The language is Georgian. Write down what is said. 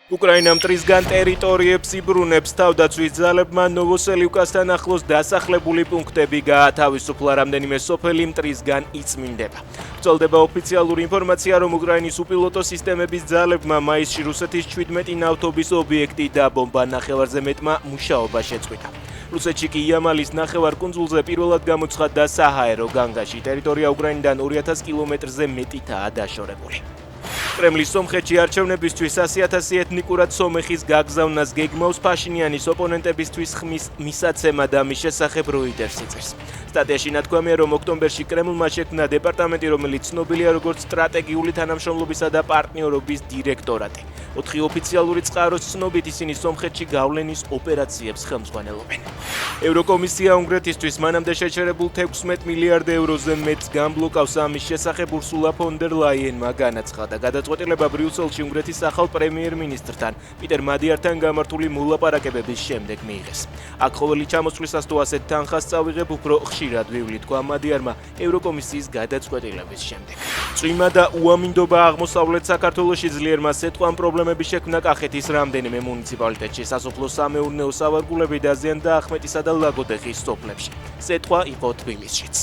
უკრაინამ მტრისგან ტერიტორიებს იბრუნებს. თავდაცვის ძალებმა ნოვოსელივკასთან ახლოს დასახლებული პუნქტები გაათავისუფლა. რამდენიმე სოფელი მტრისგან იწმინდება. ვრცელდება ოფიციალური ინფორმაცია, რომ უკრაინის უპილოტო სისტემების ძალებმა მაისში რუსეთის 17 ნავთობის ობიექტი დაბომბა. ნახევარზე მეტმა მუშაობა შეწყვიტა. რუსეთში კი იამალის ნახევარკუნძულზე პირველად გამოცხადდა საჰაერო განგაში. ტერიტორია უკრაინიდან 2000 კილომეტრზე მეტითაა დაშორებული. კრემლის სომხეთში არჩევნებისთვის 100,000 ეთნიკურად სომეხის გაგზავნას გეგმავს. ფაშინიანის ოპონენტებისთვის ხმის მისაცემა და მის შესახებ როიტერს წერს. სტატიაში ნათქვამია, რომ ოქტომბერში კრემლმა შექმნა დეპარტამენტი, რომელიც ცნობილია როგორც სტრატეგიული თანამშრომლობისა და პარტნიორობის დირექტორატი. 4 ოფიციალური წყაროს ცნობით ისინი სომხეთში გავლენის ოპერაციებს ხელმძღვანელობენ. ევროკომისია უნგრეთისთვის მანამდე შეჩერებულ 16 მილიარდ ევროზე მეტს გამბლოკავს. ამის შესახებ ურსულა ფონ დერ ლაიენმა განაცხადა. გადაწყვეტილება ბრიუსელში უნგრეთის ახალ პრემიერ-მინისტრთან პიტერ მადიართან გამართული მოლაპარაკებების შემდეგ მიიღეს. აქ ყოველი ჩამოსვლისას თუ ასეთ თანხას წავიღებ, უფრო ხშირად ვივლი, თქვა მადიარმა ევროკომისიის გადაწყვეტილების შემდეგ. წვიმა და უამინდობა აღმოსავლეთ საქართველოში ძლიერმა სეტყვამ პრობლემები შექმნა კახეთის რამდენიმე მუნიციპალიტეტში. სასოფლო-სამეურნეო სავარგულები დაზიანდა ახმეტისა და ლაგოდეხის სოფლებში. სეტყვა იყო თბილისშიც.